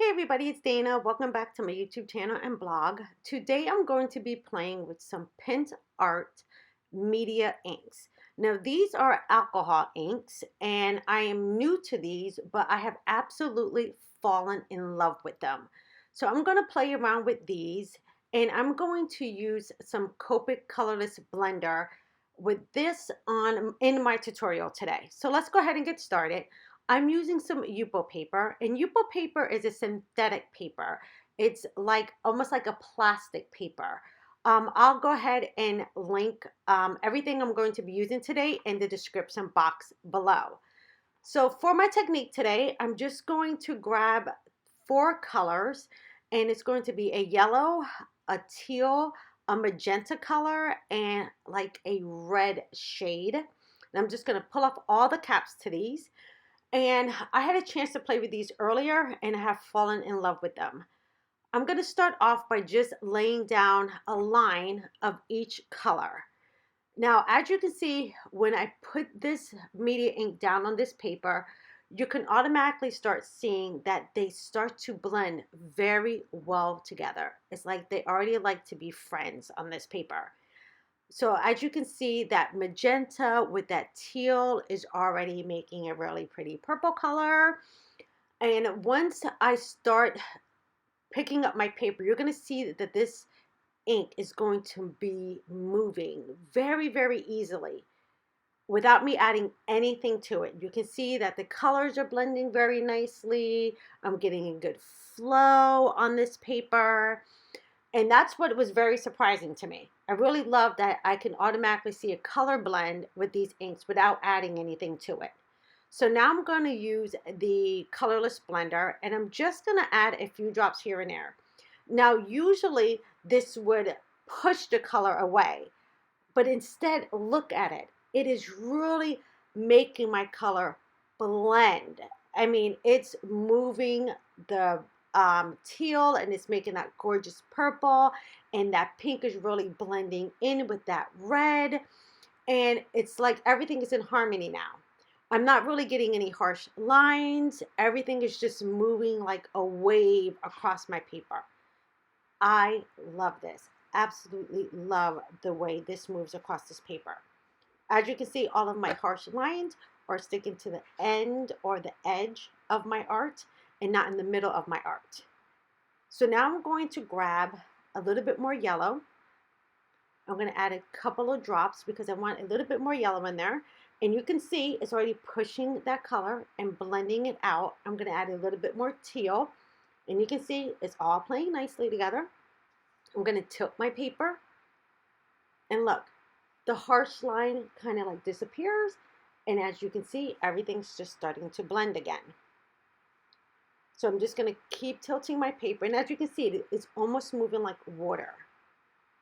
Hey everybody, it's Dana. Welcome back to my YouTube channel and blog. Today I'm going to be playing with some Pentart Media Inks. Now these are alcohol inks and I am new to these, but I have absolutely fallen in love with them. So I'm going to play around with these and I'm going to use some Copic colorless blender with this in my tutorial today. So let's go ahead and get started. I'm using some Yupo paper, and Yupo paper is a synthetic paper. It's like almost like a plastic paper. I'll go ahead and link everything I'm going to be using today in the description box below. So for my technique today, I'm just going to grab 4 colors, and it's going to be a yellow, a teal, a magenta color, and like a red shade. And I'm just going to pull off all the caps to these. And I had a chance to play with these earlier and I have fallen in love with them. I'm going to start off by just laying down a line of each color. Now, as you can see, when I put this media ink down on this paper, you can automatically start seeing that they start to blend very well together. It's like they already like to be friends on this paper. So as you can see, that magenta with that teal is already making a really pretty purple color. And once I start picking up my paper, you're going to see that this ink is going to be moving very, very easily without me adding anything to it. You can see that the colors are blending very nicely. I'm getting a good flow on this paper. And that's what was very surprising to me. I really love that I can automatically see a color blend with these inks without adding anything to it. So now I'm going to use the colorless blender and I'm just going to add a few drops here and there. Now usually this would push the color away, but instead look at it. It is really making my color blend. I mean, it's moving the teal and it's making that gorgeous purple, and that pink is really blending in with that red, and it's like everything is in harmony now. I'm not really getting any harsh lines. Everything is just moving like a wave across my paper. I love this. Absolutely love the way this moves across this paper. As you can see, all of my harsh lines are sticking to the end or the edge of my art and not in the middle of my art. So now I'm going to grab a little bit more yellow. I'm going to add a couple of drops because I want a little bit more yellow in there. And you can see it's already pushing that color and blending it out. I'm going to add a little bit more teal. And you can see it's all playing nicely together. I'm going to tilt my paper. And look, the harsh line kind of like disappears. And as you can see, everything's just starting to blend again. So I'm just going to keep tilting my paper. And as you can see, it's almost moving like water.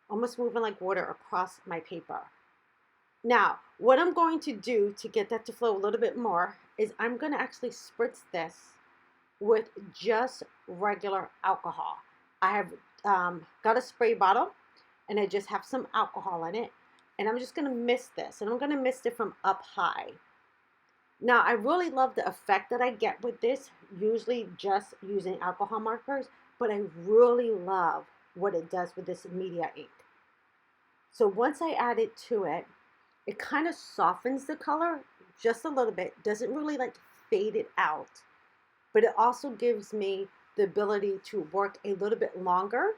Almost moving like water across my paper. Now, what I'm going to do to get that to flow a little bit more is I'm going to actually spritz this with just regular alcohol. I have got a spray bottle and I just have some alcohol in it. And I'm just going to mist this. And I'm going to mist it from up high. Now, I really love the effect that I get with this, usually just using alcohol markers, but I really love what it does with this media ink. So once I add it to it, it kind of softens the color just a little bit. Doesn't really like fade it out, but it also gives me the ability to work a little bit longer.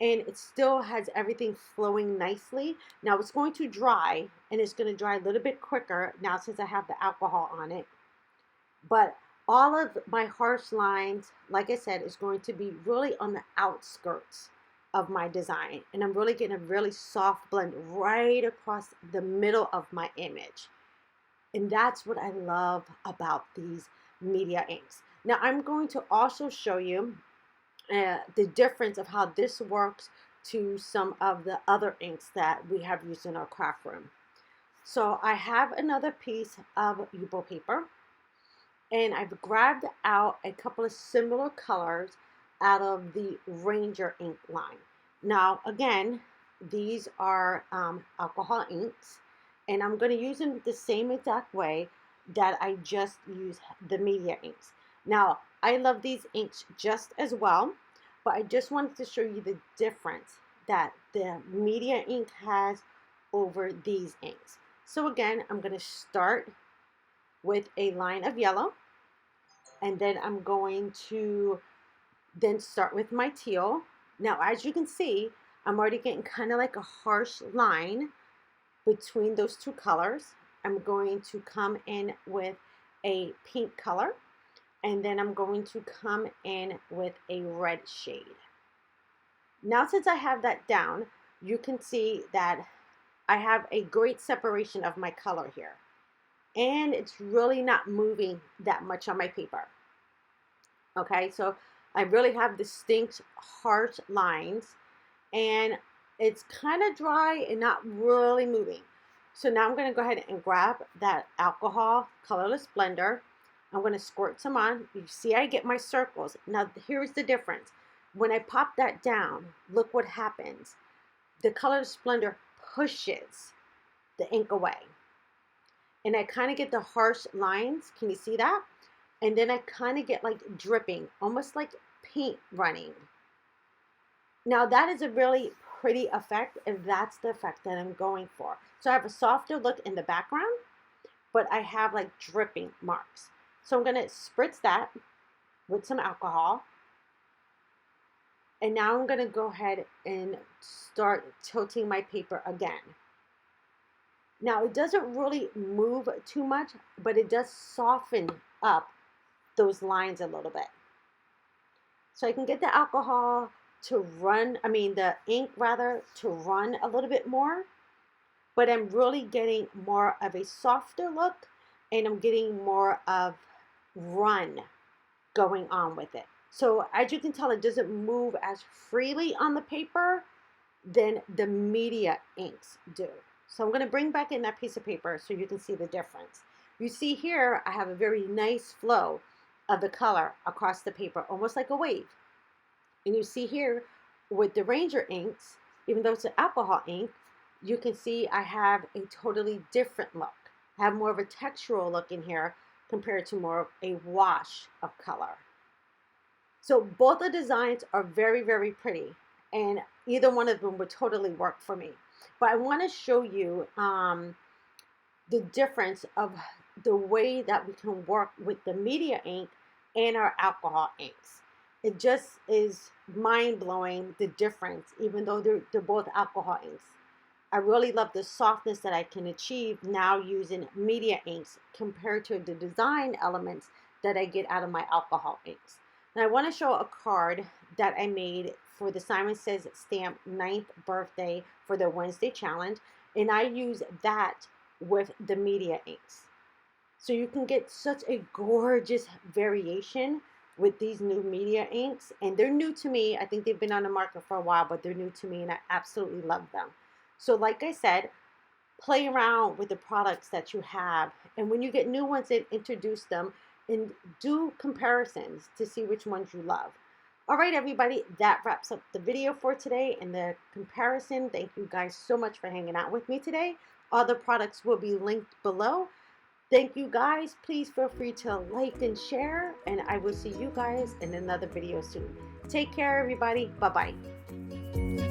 And it still has everything flowing nicely. Now it's going to dry, and it's going to dry a little bit quicker now since I have the alcohol on it. But all of my harsh lines, like I said, is going to be really on the outskirts of my design. And I'm really getting a really soft blend right across the middle of my image. And that's what I love about these media inks. Now I'm going to also show you the difference of how this works to some of the other inks that we have used in our craft room. So I have another piece of Yupo paper, and I've grabbed out a couple of similar colors out of the Ranger ink line. Now again, these are alcohol inks, and I'm going to use them the same exact way that I just used the media inks. Now, I love these inks just as well, but I just wanted to show you the difference that the media ink has over these inks. So again, I'm going to start with a line of yellow, and then I'm going to then start with my teal. Now, as you can see, I'm already getting kind of like a harsh line between those two colors. I'm going to come in with a pink color, and then I'm going to come in with a red shade. Now, since I have that down, you can see that I have a great separation of my color here, and it's really not moving that much on my paper. Okay, so I really have distinct harsh lines, and it's kind of dry and not really moving. So now I'm going to go ahead and grab that alcohol colorless blender. I'm going to squirt some on. You see I get my circles. Now here's the difference. When I pop that down, look what happens. The colorless blender pushes the ink away. And I kind of get the harsh lines. Can you see that? And then I kind of get like dripping, almost like paint running. Now that is a really pretty effect, if that's the effect that I'm going for. So I have a softer look in the background, but I have like dripping marks. So I'm going to spritz that with some alcohol. And now I'm going to go ahead and start tilting my paper again. Now it doesn't really move too much, but it does soften up those lines a little bit. So I can get the alcohol to run, the ink rather, to run a little bit more, but I'm really getting more of a softer look, and I'm getting more of run going on with it. So as you can tell, it doesn't move as freely on the paper than the media inks do. So I'm going to bring back in that piece of paper so you can see the difference. You see here, I have a very nice flow of the color across the paper, almost like a wave. And you see here with the Ranger inks, even though it's an alcohol ink, you can see I have a totally different look. I have more of a textural look in here compared to more of a wash of color. So both the designs are very, very pretty, and either one of them would totally work for me. But I want to show you the difference of the way that we can work with the media ink and our alcohol inks. It just is mind-blowing, the difference, even though they're both alcohol inks. I really love the softness that I can achieve now using media inks compared to the design elements that I get out of my alcohol inks. And I want to show a card that I made for the Simon Says Stamp 9th birthday for the Wednesday challenge, and I use that with the media inks. So you can get such a gorgeous variation with these new media inks, and they're new to me. I think they've been on the market for a while, but they're new to me, and I absolutely love them. So like I said, play around with the products that you have, and when you get new ones, introduce them and do comparisons to see which ones you love. All right, everybody, that wraps up the video for today and the comparison. Thank you guys so much for hanging out with me today. All the products will be linked below. Thank you guys. Please feel free to like and share, and I will see you guys in another video soon. Take care, everybody. Bye-bye.